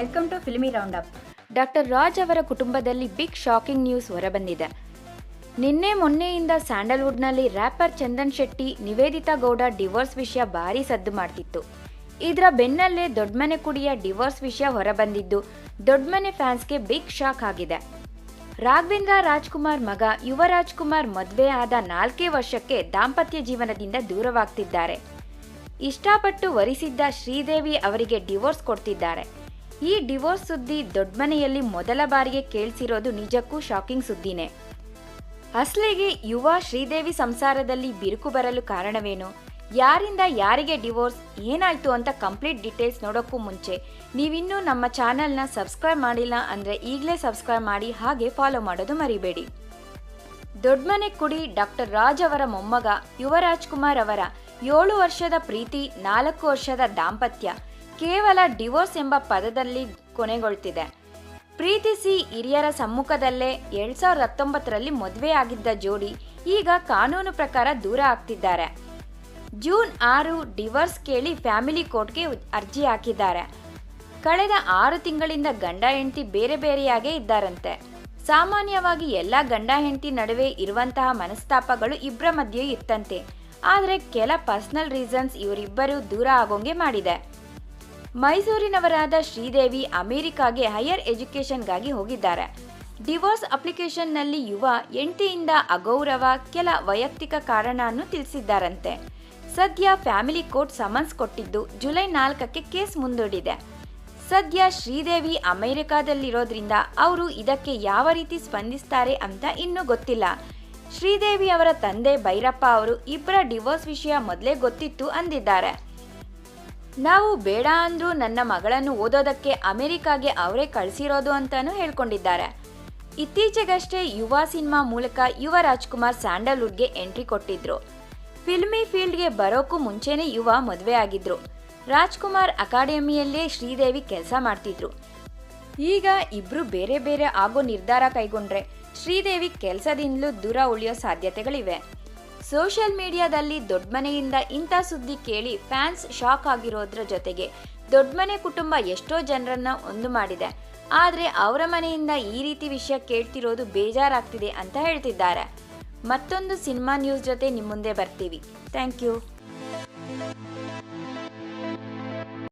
Welcome to filmy round up. Doctor Raj ಅವರ ಕುಟುಂಬದಲ್ಲಿ big shocking news ಹೊರಬಂದಿದೆ. ನಿನ್ನೆ ಮೊನ್ನೆಯಿಂದ ಸ್ಯಾಂಡಲ್ವುಡ್ನಲ್ಲಿ ರ್ಯಾಪರ್ ಚಂದನ್ ಶೆಟ್ಟಿ, ನಿವೇದಿತಾ ಗೌಡ ಡಿವೋರ್ಸ್ ವಿಷಯ ಭಾರೀ ಸದ್ದು ಮಾಡ್ತಿತ್ತು. ಇದರ ಬೆನ್ನಲ್ಲೇ ದೊಡ್ಡಮನೆ ಕುಡಿಯ ಡಿವೋರ್ಸ್ ವಿಷಯ ಹೊರಬಂದಿದ್ದು ದೊಡ್ಡಮನೆ ಫ್ಯಾನ್ಸ್ಗೆ ಬಿಗ್ ಶಾಕ್ ಆಗಿದೆ. ರಾಘವೇಂದ್ರ ರಾಜ್ಕುಮಾರ್ ಮಗ ಯುವ ರಾಜ್ಕುಮಾರ್ ಮದುವೆ ಆದ 4 ವರ್ಷಕ್ಕೆ ದಾಂಪತ್ಯ ಜೀವನದಿಂದ ದೂರವಾಗ್ತಿದ್ದಾರೆ. ಇಷ್ಟಪಟ್ಟು ವರಿಸಿದ್ದ ಶ್ರೀದೇವಿ ಅವರಿಗೆ ಡಿವೋರ್ಸ್ ಕೊಡ್ತಿದ್ದಾರೆ. ಈ ಡಿವೋರ್ಸ್ ಸುದ್ದಿ ದೊಡ್ಡಮನೆಯಲ್ಲಿ ಮೊದಲ ಬಾರಿಗೆ ಕೇಳಿಸಿರೋದು ನಿಜಕ್ಕೂ ಶಾಕಿಂಗ್ ಸುದ್ದಿನೇ. ಅಸಲಿಗೆ ಯುವ ಶ್ರೀದೇವಿ ಸಂಸಾರದಲ್ಲಿ ಬಿರುಕು ಬರಲು ಕಾರಣವೇನು, ಯಾರಿಂದ ಯಾರಿಗೆ ಡಿವೋರ್ಸ್, ಏನಾಯ್ತು ಅಂತ ಕಂಪ್ಲೀಟ್ ಡೀಟೇಲ್ಸ್ ನೋಡೋಕ್ಕೂ ಮುಂಚೆ ನೀವಿನ್ನೂ ನಮ್ಮ ಚಾನೆಲ್ನ ಸಬ್ಸ್ಕ್ರೈಬ್ ಮಾಡಿಲ್ಲ ಅಂದರೆ ಈಗಲೇ ಸಬ್ಸ್ಕ್ರೈಬ್ ಮಾಡಿ, ಹಾಗೆ ಫಾಲೋ ಮಾಡೋದು ಮರಿಬೇಡಿ. ದೊಡ್ಡಮನೆ ಕುಡಿ ಡಾಕ್ಟರ್ ರಾಜ್ ಅವರ ಮೊಮ್ಮಗ ಯುವ ರಾಜ್ಕುಮಾರ್ ಅವರ 7 ವರ್ಷದ ಪ್ರೀತಿ, 4 ವರ್ಷದ ದಾಂಪತ್ಯ ಕೇವಲ ಡಿವೋರ್ಸ್ ಎಂಬ ಪದದಲ್ಲಿ ಕೊನೆಗೊಳ್ತಿದೆ. ಪ್ರೀತಿಸಿ ಹಿರಿಯರ ಸಮ್ಮುಖದಲ್ಲೇ 2019ರಲ್ಲಿ ಮದುವೆ ಆಗಿದ್ದ ಜೋಡಿ ಈಗ ಕಾನೂನು ಪ್ರಕಾರ ದೂರ ಆಗ್ತಿದ್ದಾರೆ. ಜೂನ್ 6 ಡಿವೋರ್ಸ್ ಕೇಳಿ ಫ್ಯಾಮಿಲಿ ಕೋರ್ಟ್ಗೆ ಅರ್ಜಿ ಹಾಕಿದ್ದಾರೆ. ಕಳೆದ 6 ತಿಂಗಳಿಂದ ಗಂಡ ಹೆಂಡತಿ ಬೇರೆ ಬೇರೆಯಾಗೇ ಇದ್ದಾರಂತೆ. ಸಾಮಾನ್ಯವಾಗಿ ಎಲ್ಲ ಗಂಡ ಹೆಂಡತಿ ನಡುವೆ ಇರುವಂತಹ ಮನಸ್ತಾಪಗಳು ಇಬ್ಬರ ಮಧ್ಯೆ ಇತ್ತಂತೆ. ಆದರೆ ಕೆಲ ಪರ್ಸನಲ್ ರೀಸನ್ಸ್ ಇವರಿಬ್ಬರು ದೂರ ಆಗೋಂಗೆ ಮಾಡಿದೆ. ಮೈಸೂರಿನವರಾದ ಶ್ರೀದೇವಿ ಅಮೆರಿಕಾಗೆ ಹೈಯರ್ ಎಜುಕೇಷನ್ಗಾಗಿ ಹೋಗಿದ್ದಾರೆ. ಡಿವೋರ್ಸ್ ಅಪ್ಲಿಕೇಶನ್ನಲ್ಲಿ ಯುವ ಹೆಂಡತಿಯಿಂದ ಅಗೌರವ, ಕೆಲ ವೈಯಕ್ತಿಕ ಕಾರಣವನ್ನು ತಿಳಿಸಿದ್ದಾರಂತೆ. ಸದ್ಯ ಫ್ಯಾಮಿಲಿ ಕೋರ್ಟ್ ಸಮನ್ಸ್ ಕೊಟ್ಟಿದ್ದು ಜುಲೈ 4ಕ್ಕೆ ಕೇಸ್ ಮುಂದೂಡಿದೆ. ಸದ್ಯ ಶ್ರೀದೇವಿ ಅಮೆರಿಕಾದಲ್ಲಿರೋದ್ರಿಂದ ಅವರು ಇದಕ್ಕೆ ಯಾವ ರೀತಿ ಸ್ಪಂದಿಸ್ತಾರೆ ಅಂತ ಇನ್ನೂ ಗೊತ್ತಿಲ್ಲ. ಶ್ರೀದೇವಿ ಅವರ ತಂದೆ ಭೈರಪ್ಪ ಅವರು ಇಬ್ಬರ ಡಿವೋರ್ಸ್ ವಿಷಯ ಮೊದಲೇ ಗೊತ್ತಿತ್ತು ಅಂದಿದ್ದಾರೆ. ನಾವು ಬೇಡ ಅಂದ್ರೂ ನನ್ನ ಮಗಳನ್ನು ಓದೋದಕ್ಕೆ ಅಮೆರಿಕಾಗೆ ಅವರೇ ಕಳಿಸಿರೋದು ಅಂತಾನೂ ಹೇಳ್ಕೊಂಡಿದ್ದಾರೆ. ಇತ್ತೀಚೆಗಷ್ಟೇ ಯುವ ಸಿನಿಮಾ ಮೂಲಕ ಯುವ ರಾಜ್ಕುಮಾರ್ ಸ್ಯಾಂಡಲ್ವುಡ್ಗೆ ಎಂಟ್ರಿ ಕೊಟ್ಟಿದ್ರು. ಫಿಲ್ಮಿ ಫೀಲ್ಡ್ಗೆ ಬರೋಕ್ಕೂ ಮುಂಚೆನೇ ಯುವ ಮದುವೆ ಆಗಿದ್ರು. ರಾಜ್ಕುಮಾರ್ ಅಕಾಡೆಮಿಯಲ್ಲೇ ಶ್ರೀದೇವಿ ಕೆಲಸ ಮಾಡ್ತಿದ್ರು. ಈಗ ಇಬ್ರು ಬೇರೆ ಬೇರೆ ಆಗೋ ನಿರ್ಧಾರ ಕೈಗೊಂಡ್ರೆ ಶ್ರೀದೇವಿ ಕೆಲಸದಿಂದಲೂ ದೂರ ಉಳಿಯೋ ಸಾಧ್ಯತೆಗಳಿವೆ. ಸೋಷಿಯಲ್ ಮೀಡಿಯಾದಲ್ಲಿ ದೊಡ್ಡಮನೆಯಿಂದ ಇಂಥ ಸುದ್ದಿ ಕೇಳಿ ಫ್ಯಾನ್ಸ್ ಶಾಕ್ ಆಗಿರೋದ್ರ ಜೊತೆಗೆ ದೊಡ್ಡಮನೆ ಕುಟುಂಬ ಎಷ್ಟೋ ಜನರನ್ನ ಒಂದು ಮಾಡಿದೆ. ಆದರೆ ಅವರ ಮನೆಯಿಂದ ಈ ರೀತಿ ವಿಷಯ ಕೇಳ್ತಿರೋದು ಬೇಜಾರಾಗ್ತಿದೆ ಅಂತ ಹೇಳ್ತಿದ್ದಾರೆ. ಮತ್ತೊಂದು ಸಿನಿಮಾ ನ್ಯೂಸ್ ಜೊತೆ ನಿಮ್ಮ ಮುಂದೆ ಬರ್ತೀವಿ. Thank you.